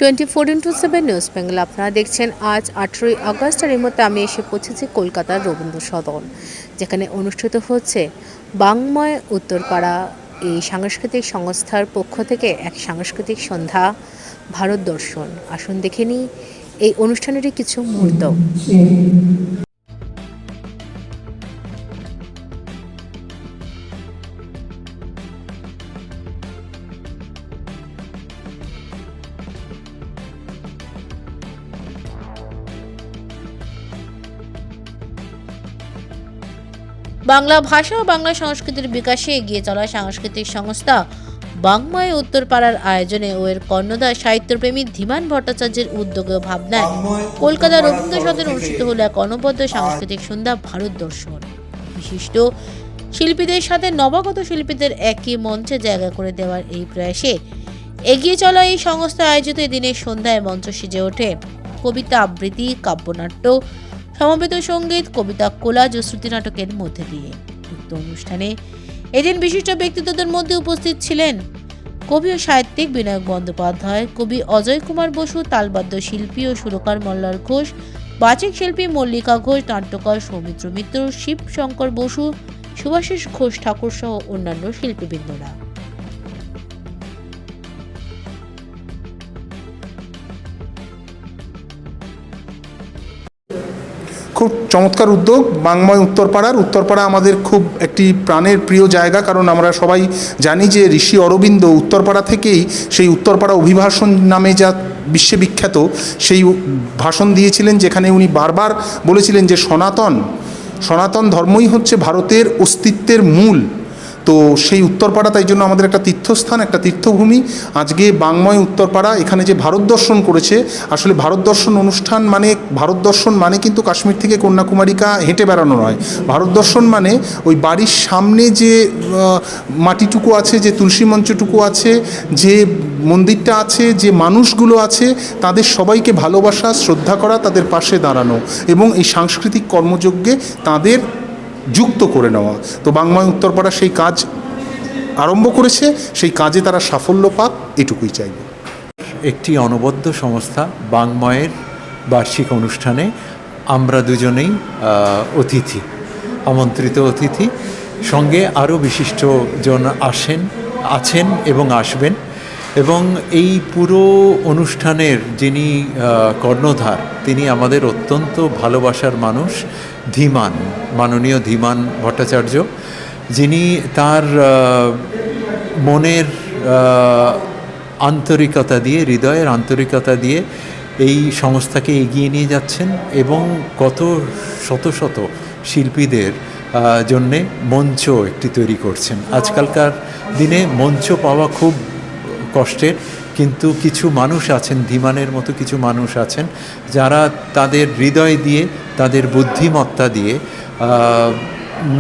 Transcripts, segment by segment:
24x7 news Bengal আপনারা দেখছেন। আজ 18ই আগস্ট আর এই মুহূর্তে আমি এসে পৌঁছেছি কলকাতার রবীন্দ্র সদন, যেখানে অনুষ্ঠিত হচ্ছে বাংময় উত্তরপাড়া এই সাংস্কৃতিক সংস্থার পক্ষ থেকে এক সাংস্কৃতিক সন্ধ্যা ভারত দর্শন। আসুন দেখে নিই এই অনুষ্ঠানেরই কিছু মুহূর্ত। বাংলা ভাষা ও বাংলা সংস্কৃতির বিকাশে এগিয়ে চলা সাংস্কৃতিক সংস্থা বাংময় উত্তরপাড়ার আয়োজনে ও এর কর্ণধার সাহিত্যপ্রেমী ধীমান ভট্টাচার্যের উদ্যোগে ও ভাবনায় কলকাতার রবীন্দ্র সদনে অনুষ্ঠিত হলো এক অনবদ্য সাংস্কৃতিক সন্ধ্যা ভারত দর্শন। বিশিষ্ট শিল্পীদের সাথে নবাগত শিল্পীদের একই মঞ্চে জায়গা করে দেওয়ার এই প্রয়াসে এগিয়ে চলা এই সংস্থা আয়োজিত এদিনের সন্ধ্যায় মঞ্চ সেজে ওঠে কবিতা আবৃত্তি, কাব্যনাট্য, সমবেত সঙ্গীত, কবিতা কোলাজ ও শ্রুতি নাটকের মধ্যে দিয়ে। উক্ত অনুষ্ঠানে এদিন বিশিষ্ট ব্যক্তিত্বদের মধ্যে উপস্থিত ছিলেন কবি ও সাহিত্যিক বিনায়ক বন্দ্যোপাধ্যায়, কবি অজয় কুমার বসু, তালবাদ্য শিল্পী ও সুরকার মল্লার ঘোষ, বাচিক শিল্পী মল্লিকা ঘোষ, নাট্যকার সৌমিত্র মিত্র, শিব শঙ্কর বসু, সুভাষিস ঘোষ ঠাকুর সহ অন্যান্য শিল্পীবৃন্দরা। খুব চমৎকার উদ্যোগ বাংময় উত্তরপাড়া আমাদের খুব একটি প্রাণের প্রিয় জায়গা, কারণ আমরা সবাই জানি যে ঋষি অরবিন্দ উত্তরপাড়া থেকেই সেই উত্তরপাড়া অভিভাষণ নামে যা বিশ্ববিখ্যাত সেই ভাষণ দিয়েছিলেন, যেখানে উনি বারবার বলেছিলেন যে সনাতন ধর্মই হচ্ছে ভারতের অস্তিত্বের মূল। তো সেই উত্তরপাড়া তাই জন্য আমাদের একটা তীর্থস্থান, একটা তীর্থভূমি। আজকে বাংময় উত্তরপাড়া এখানে যে ভারত দর্শন করেছে, আসলে ভারত দর্শন অনুষ্ঠান ভারত দর্শন মানে কিন্তু কাশ্মীর থেকে কন্যাকুমারিকা হেঁটে বেড়ানো নয়। ভারত দর্শন মানে ওই বাড়ির সামনে যে মাটিটুকু আছে, যে তুলসী মঞ্চটুকু আছে, যে মন্দিরটা আছে, যে মানুষগুলো আছে, তাদের সবাইকে ভালোবাসা, শ্রদ্ধা করা, তাদের পাশে দাঁড়ানো এবং এই সাংস্কৃতিক কর্মযজ্ঞে তাদের যুক্ত করে নেওয়া। তো বাংময় উত্তরপাড়া সেই কাজ আরম্ভ করেছে, সেই কাজে তারা সাফল্য পাক, এটুকুই চাইব। একটি অনবদ্য সংস্থা বাংময়ের বার্ষিক অনুষ্ঠানে আমরা দুজনেই আমন্ত্রিত অতিথি, সঙ্গে আরও বিশিষ্টজন আছেন এবং আসবেন। এবং এই পুরো অনুষ্ঠানের যিনি কর্ণধার, তিনি আমাদের অত্যন্ত ভালোবাসার মানুষ, মাননীয় ধীমান ভট্টাচার্য, যিনি তার মনের আন্তরিকতা দিয়ে, হৃদয়ের আন্তরিকতা দিয়ে এই সংস্থাকে এগিয়ে নিয়ে যাচ্ছেন এবং কত শত শত শিল্পীদের জন্যে মঞ্চ একটি তৈরি করছেন। আজকালকার দিনে মঞ্চ পাওয়া খুব কষ্টের, কিন্তু কিছু মানুষ আছেন, ধীমানের মতো কিছু মানুষ আছেন, যারা তাদের হৃদয় দিয়ে, তাদের বুদ্ধিমত্তা দিয়ে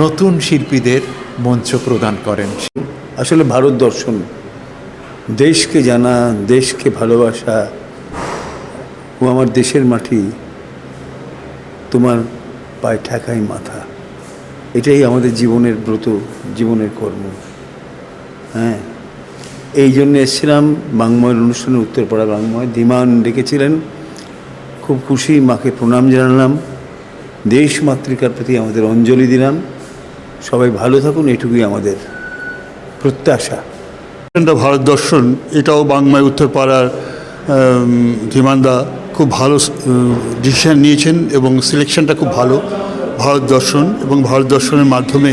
নতুন শিল্পীদের মঞ্চ প্রদান করেন। আসলে ভারত দর্শন, দেশকে জানা, দেশকে ভালোবাসা ও আমার দেশের মাটি তোমার পায়ে ঠেকাই মাথা, এটাই আমাদের জীবনের ব্রত, জীবনের কর্ম। হ্যাঁ, এই জন্য এসেছিলাম বাংময়ের অনুষ্ঠানে, উত্তরপাড়া বাংময়। ধীমান ডেকেছিলেন, খুব খুশি, মাকে প্রণাম জানালাম, দেশ মাতৃকার প্রতি আমাদের অঞ্জলি দিলাম। সবাই ভালো থাকুন, এটুকুই আমাদের প্রত্যাশা। ভারত দর্শন, এটাও বাংময় উত্তরপাড়ার ধীমানদা খুব ভালো ডিসিশন নিয়েছেন এবং সিলেকশনটা খুব ভালো। ভারত দর্শন এবং ভারত দর্শনের মাধ্যমে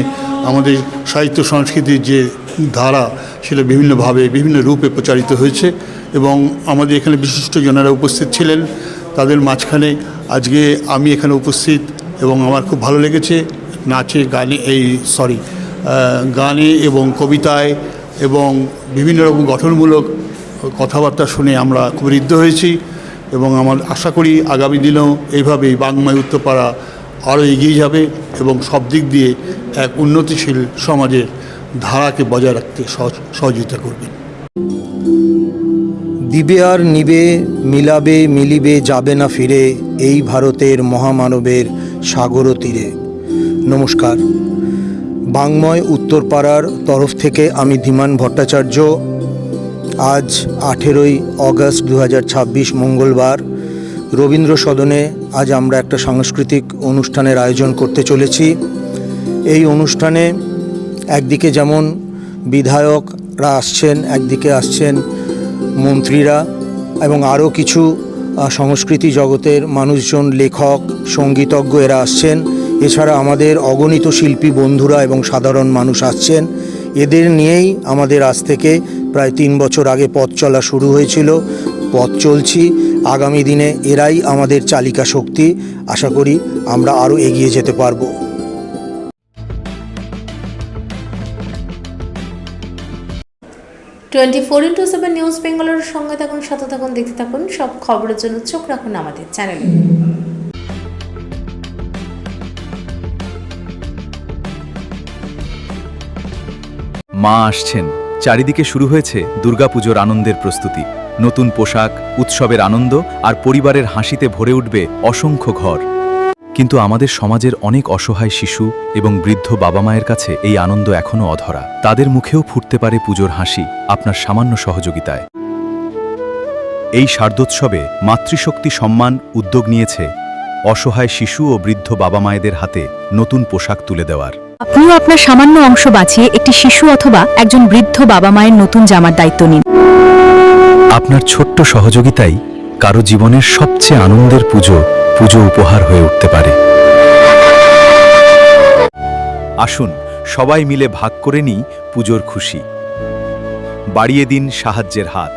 আমাদের সাহিত্য সংস্কৃতির যে ধারা, সেটা বিভিন্নভাবে বিভিন্ন রূপে প্রচারিত হয়েছে এবং আমাদের এখানে বিশিষ্টজনেরা উপস্থিত ছিলেন। তাদের মাঝখানে আজকে আমি এখানে উপস্থিত এবং আমার খুব ভালো লেগেছে। গানে এবং কবিতায় এবং বিভিন্ন রকম গঠনমূলক কথাবার্তা শুনে আমরা খুব ঋদ্ধ হয়েছি এবং আমার আশা করি আগামী দিনেও এইভাবেই বাংময় উত্তরপাড়া আরও এগিয়ে যাবে এবং সব দিক দিয়ে এক উন্নতিশীল সমাজের ধারাকে বজায় রাখতে সহযোগিতা করবে। দিবে আর নিবে, মিলাবে মিলিবে, যাবে না ফিরে, এই ভারতের মহামানবের সাগর তীরে। নমস্কার, বাংময় উত্তরপাড়ার তরফ থেকে আমি ধীমান ভট্টাচার্য আজ 18ই অগস্ট 2026 মঙ্গলবার রবীন্দ্র সদনে আজ আমরা একটা সাংস্কৃতিক অনুষ্ঠানের আয়োজন করতে চলেছি। এই অনুষ্ঠানে একদিকে যেমন বিধায়করা আসছেন, একদিকে আসছেন মন্ত্রীরা এবং আরও কিছু সংস্কৃতি জগতের মানুষজন, লেখক, সঙ্গীতজ্ঞ এরা আসছেন। এছাড়া আমাদের অগণিত শিল্পী বন্ধুরা এবং সাধারণ মানুষ আসছেন। এদের নিয়েই আমাদের আজ থেকে প্রায় 3 বছর আগে পথ চলা শুরু হয়েছিল, পথ চলছি। আগামী দিনে এরাই আমাদের চালিকা শক্তি। আশা করি আমরা আরও এগিয়ে যেতে পারবো। 24x7 নিউজ বেঙ্গলের সঙ্গে থাকুন, সাথে থাকুন, দেখতে থাকুন। সব খবরের জন্য চোখ রাখুন আমাদের চ্যানেলে। মা আসছেন, চারিদিকে শুরু হয়েছে দুর্গাপুজোর আনন্দের প্রস্তুতি। নতুন পোশাক, উৎসবের আনন্দ আর পরিবারের হাসিতে ভরে উঠবে অসংখ্য ঘর। কিন্তু আমাদের সমাজের অনেক অসহায় শিশু এবং বৃদ্ধ বাবা মায়ের কাছে এই আনন্দ এখনও অধরা। তাদের মুখেও ফুটতে পারে পুজোর হাসি আপনার সামান্য সহযোগিতায়। এই শারদোৎসবে মাতৃশক্তি সম্মান উদ্যোগ নিয়েছে অসহায় শিশু ও বৃদ্ধ বাবা মায়েদের হাতে নতুন পোশাক তুলে দেওয়ার। আপনিও আপনার সামান্য অংশ বাঁচিয়ে একটি শিশু অথবা একজন বৃদ্ধ বাবা মায়ের নতুন জামার দায়িত্ব নিন। আপনার ছোট্ট সহযোগিতাই কারো জীবনের সবচেয়ে আনন্দের পুজো উপহার হয়ে উঠতে পারে। আসুন সবাই মিলে ভাগ করে নিই পুজোর খুশি। বাড়িয়ে দিন সাহায্যের হাত।